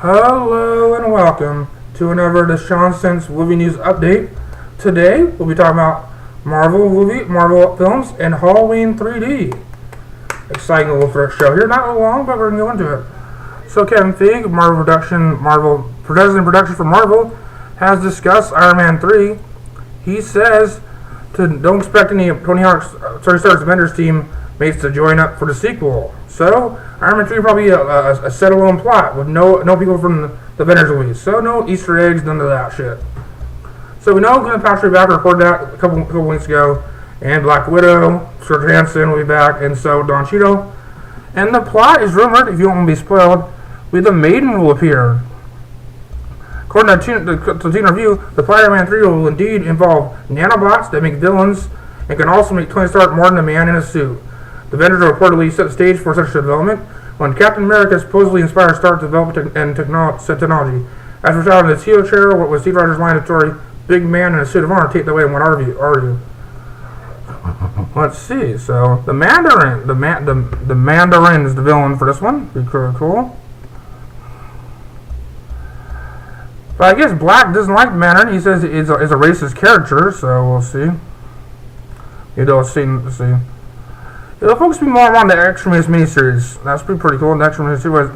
Hello and welcome to another dashawns2cents movie news update. Today we'll be talking about Marvel films, and Halloween 3D. Exciting little first show here, not long, but we're gonna go into it. So Kevin Feige, president of production for Marvel, has discussed Iron Man 3. He says don't expect any of Tony Stark's Avengers team mates to join up for the sequel. So Iron Man 3 probably a set-alone plot with no people from the Avengers movies. So no Easter eggs, none of that shit. So we know Glenn Paltrow back, recorded that a couple weeks ago, and Black Widow, Scarlett Johansson will be back, and so Don Cheadle. And the plot is rumored, if you don't want to be spoiled, the Maiden will appear. According to Teen Review, the Iron Man 3 will indeed involve nanobots that make villains and can also make Tony Stark more than a man in a suit. The Avengers will reportedly set the stage for such development when Captain America supposedly inspired Stark to develop technology. As for shot in the Teo chair, what was Steve Rogers' line of story, big man in a suit of armor, take that away in one argue. Let's see. So the Mandarin, the Mandarin is the villain for this one. Pretty cool. But I guess Black doesn't like Mandarin. He says it's a racist character. So we'll see. Let's see. It'll focus more on the Extremis miniseries. That's pretty cool. The Extremis miniseries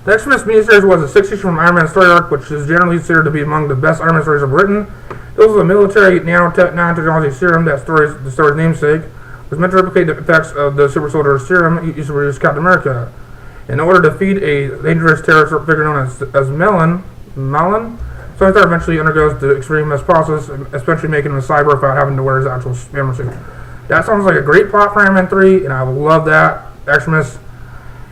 the Extremis miniseries was a 6 issue from Iron Man story arc, which is generally considered to be among the best Iron Man stories ever written. It was a military nanotechnology serum the story's namesake was meant to replicate the effects of the super soldier serum used to produce Captain America. In order to defeat a dangerous terrorist figure known as Melon, Tony Stark eventually undergoes the extremist process, especially making him a cyber without having to wear his actual armor suit. That sounds like a great plot for Iron Man 3, and I would love that. Extremis,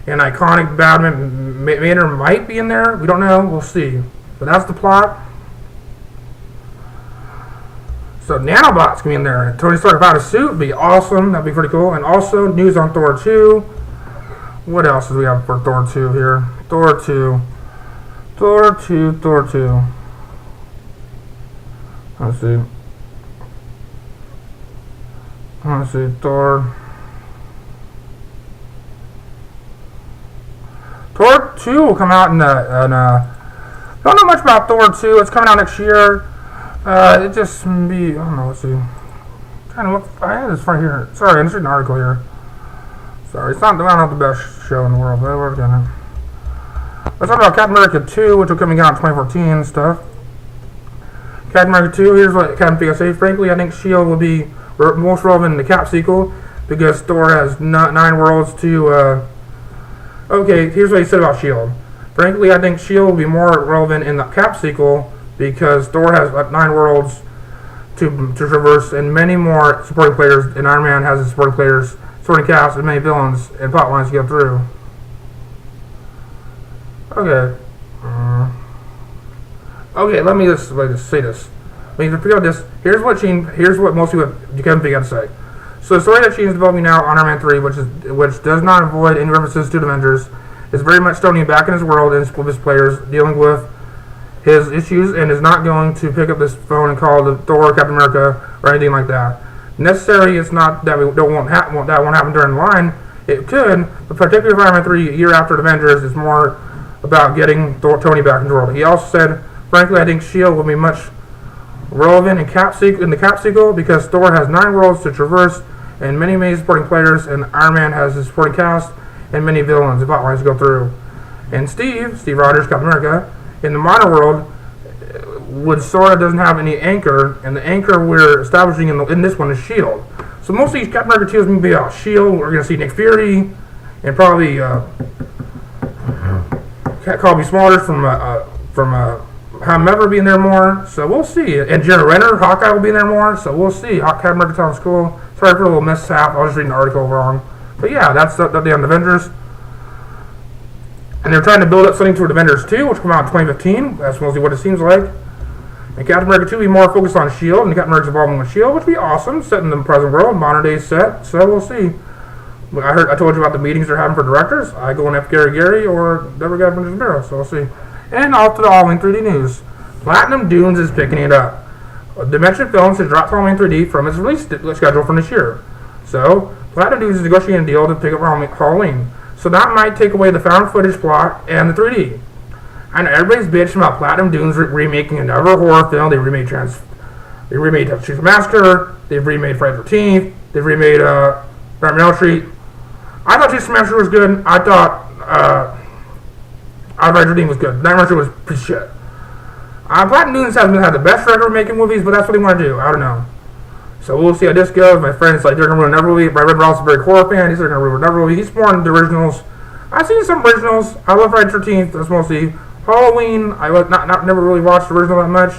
an iconic Batman Mandarin might be in there. We don't know. We'll see. But that's the plot. So nanobots can be in there. Tony Stark without a suit would be awesome. That'd be pretty cool. And also news on Thor 2. What else do we have for Thor 2 here? Thor 2. Let's see, Thor 2 will come out in don't know much about Thor 2. It's coming out next year. It just be, I don't know, let's see. I had this right here. Sorry, I'm just reading an article here. Sorry, it's not the best show in the world, but we're gonna. Let's talk about Captain America 2, which will come out in 2014 and stuff. Captain America 2, here's what Captain Feige say. Frankly, I think S.H.I.E.L.D. will be most relevant in the Cap sequel because Thor has 9 worlds to. Okay, here's what he said about S.H.I.E.L.D. Frankly, I think S.H.I.E.L.D. will be more relevant in the Cap sequel because Thor has 9 worlds to traverse and many more supporting players, and Iron Man has his supporting cast, and many villains and plot lines to go through. Okay. Okay, let me just say this. I mean, to figure out this, here's what most people Kevin Feige got to say. So the story that Sheen is developing now on Iron Man 3, which does not avoid any references to the Avengers, is very much Tony back in his world and with his players, dealing with his issues, and is not going to pick up this phone and call the Thor, Captain America, or anything like that. Necessarily, it's not that that won't happen during the line. It could, but particularly for Iron Man 3, a year after the Avengers, is more about getting Tony back in the world. He also said, frankly, I think S.H.I.E.L.D. will be much relevant in the Cap sequel because Thor has 9 worlds to traverse and many supporting players, and Iron Man has his supporting cast and many villains and plot lines to go through. And Steve Rogers, Captain America, in the modern world, would sort of doesn't have any anchor, and the anchor we're establishing in this one is S.H.I.E.L.D. So most of these Captain America 2 is going to be about S.H.I.E.L.D. We're going to see Nick Fury and probably Colby Smulders from Hammer being there more, so we'll see. And Jeremy Renner, Hawkeye will be in there more, so we'll see. Captain America sounds cool. Sorry for a little mishap. I was just reading the article wrong. But yeah, that's the on the Avengers. And they're trying to build up something toward Avengers 2, which will come out in 2015. That's mostly what it seems like. And Captain America 2 will be more focused on S.H.I.E.L.D. and Captain America's involvement with S.H.I.E.L.D., which will be awesome, set in the present world, modern day set, so we'll see. I told you about the meetings they're having for directors. I go and F. Gary or Deborah guy from Bureau, so we'll see. And off to the Halloween 3D news. Platinum Dunes is picking it up. Dimension Films has dropped Halloween 3D from its release schedule for this year. So, Platinum Dunes is negotiating a deal to pick up Halloween. So that might take away the found footage plot and the 3D. I know everybody's bitching about Platinum Dunes remaking another horror film. They remade Texas Massacre. They've remade Friday the 13th. They've remade Nightmare on Elm Street. I thought Texas Massacre was good. I thought Friday the 13th was good. Nightmare on Elm Street was piece of shit. Platinum Dunes hasn't had the best record of making movies, but that's what they want to do. I don't know. So we'll see how this goes. My friend's like, they're going to ruin another movie. My friend Ross is a very horror fan. He's going to ruin another movie. He's more into the originals. I've seen some originals. I love Friday the 13th. That's mostly Halloween. I never really watched the original that much.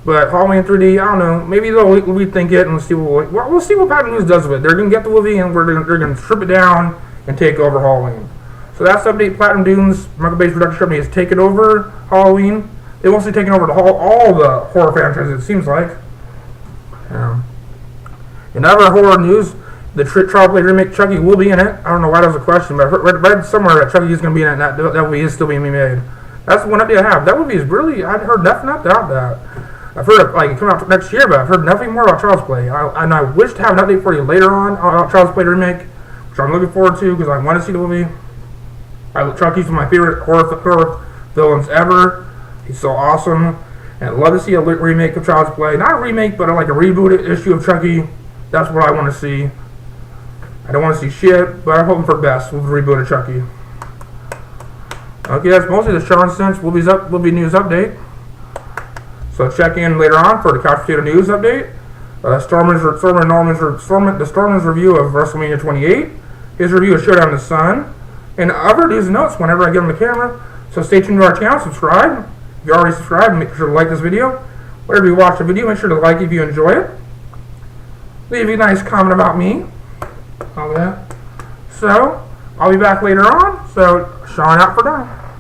But Halloween 3D, I don't know. Maybe they'll rethink it and we'll see what Platinum Dunes does with it. They're going to get the movie and they're going to strip it down and take over Halloween. So that's the update. Platinum Dunes, Michael Bay's production company, has taken over Halloween. They won't be taking over all the horror franchises, it seems like. In other horror news, the Child Play remake Chucky will be in it. I don't know why that was a question, but I read somewhere that Chucky is going to be in it, and that movie is still being made. That's the one update I have. That movie is really, I've heard nothing about that. I've heard it like coming out next year, but I've heard nothing more about Child's Play. And I wish to have an update for you later on about Child's Play remake, which I'm looking forward to because I want to see the movie. Chucky's one of my favorite horror villains ever. He's so awesome. And I'd love to see a remake of Child's Play. Not a remake, but like a rebooted issue of Chucky. That's what I want to see. I don't want to see shit, but I'm hoping for best with the reboot of Chucky. Okay, that's mostly the Dashawns2cents will be news update. So check in later on for the Couch Potato News update. Storman's review of WrestleMania 28. His review of Showdown in the Sun. And other news and notes whenever I get on the camera. So stay tuned to our channel, subscribe. If you already subscribed, make sure to like this video. Wherever you watch the video, make sure to like if you enjoy it. Leave a nice comment about me. All that. So, I'll be back later on. So, Sean out for now.